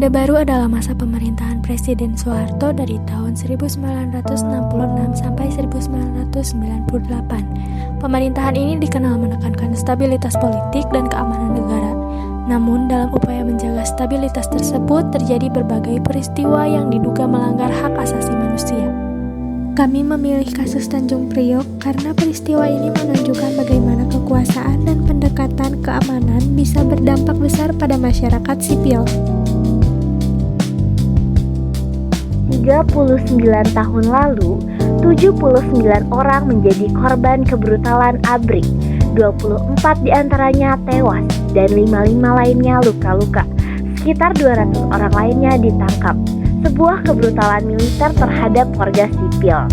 Orde Baru adalah masa pemerintahan Presiden Soeharto dari tahun 1966 sampai 1998. Pemerintahan ini dikenal menekankan stabilitas politik dan keamanan negara. Namun, dalam upaya menjaga stabilitas tersebut, terjadi berbagai peristiwa yang diduga melanggar hak asasi manusia. Kami memilih kasus Tanjung Priok karena peristiwa ini menunjukkan bagaimana kekuasaan dan pendekatan keamanan bisa berdampak besar pada masyarakat sipil. 39 tahun lalu, 79 orang menjadi korban kebrutalan ABRI. 24 diantaranya tewas dan 55 lainnya luka-luka. Sekitar 200 orang lainnya ditangkap. Sebuah kebrutalan militer terhadap warga sipil.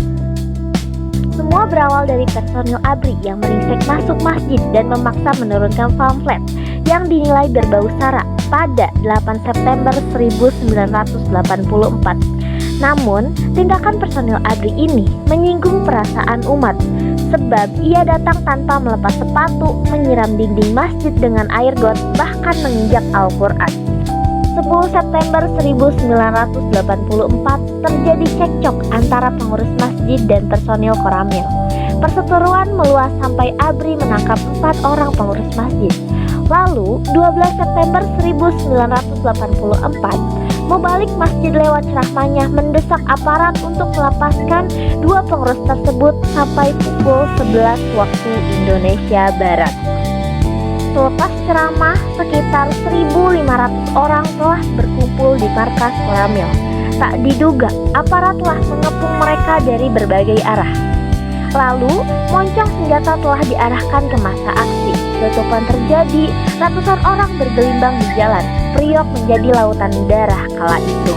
Semua berawal dari personil ABRI yang meringsek masuk masjid dan memaksa menurunkan pamflet yang dinilai berbau sara pada 8 September 1984. Namun, tindakan personil ABRI ini menyinggung perasaan umat, sebab ia datang tanpa melepas sepatu, menyiram dinding masjid dengan air got, bahkan menginjak Al-Quran. 10 September 1984 terjadi cekcok antara pengurus masjid dan personil Koramil. Perseteruan meluas sampai ABRI menangkap 4 orang pengurus masjid. Lalu, 12 September 1984, Mubalik Masjid lewat ceramahnya mendesak aparat untuk melepaskan 2 pengurus tersebut sampai pukul 11 waktu Indonesia Barat. Selepas ceramah, sekitar 1.500 orang telah berkumpul di markas Koramil. Tak diduga, aparat telah mengepung mereka dari berbagai arah. Lalu, moncong senjata telah diarahkan ke masa aksi. Letupan terjadi, ratusan orang bergelimbang di jalan. Priok menjadi lautan darah kala itu.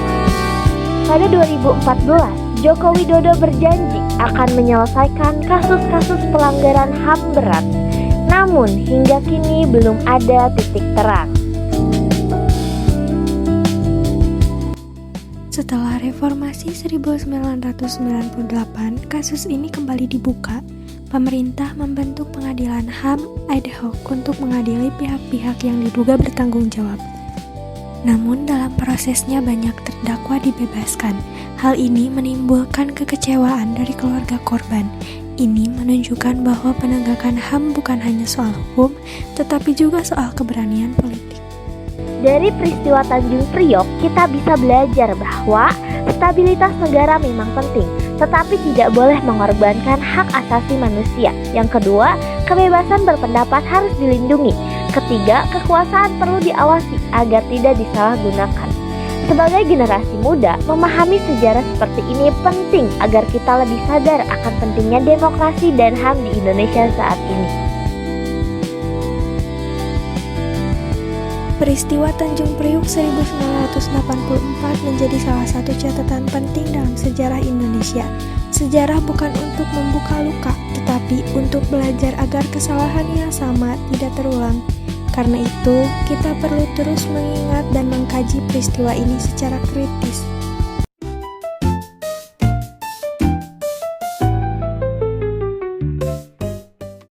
Pada 2014, Joko Widodo berjanji akan menyelesaikan kasus-kasus pelanggaran HAM berat. Namun, hingga kini belum ada titik terang. Setelah reformasi 1998, kasus ini kembali dibuka. Pemerintah membentuk pengadilan HAM ad hoc untuk mengadili pihak-pihak yang diduga bertanggung jawab. Namun dalam prosesnya banyak terdakwa dibebaskan. Hal ini menimbulkan kekecewaan dari keluarga korban. Ini menunjukkan bahwa penegakan HAM bukan hanya soal hukum, tetapi juga soal keberanian politik. Dari peristiwa Tanjung Priok, kita bisa belajar bahwa stabilitas negara memang penting, tetapi tidak boleh mengorbankan hak asasi manusia. Yang kedua, kebebasan berpendapat harus dilindungi. Ketiga, kekuasaan perlu diawasi agar tidak disalahgunakan. Sebagai generasi muda, memahami sejarah seperti ini penting agar kita lebih sadar akan pentingnya demokrasi dan HAM di Indonesia saat ini. Peristiwa Tanjung Priok 1984 menjadi salah satu catatan penting dalam sejarah Indonesia. Sejarah bukan untuk membuka luka, tetapi untuk belajar agar kesalahan yang sama tidak terulang. Karena itu, kita perlu terus mengingat dan mengkaji peristiwa ini secara kritis.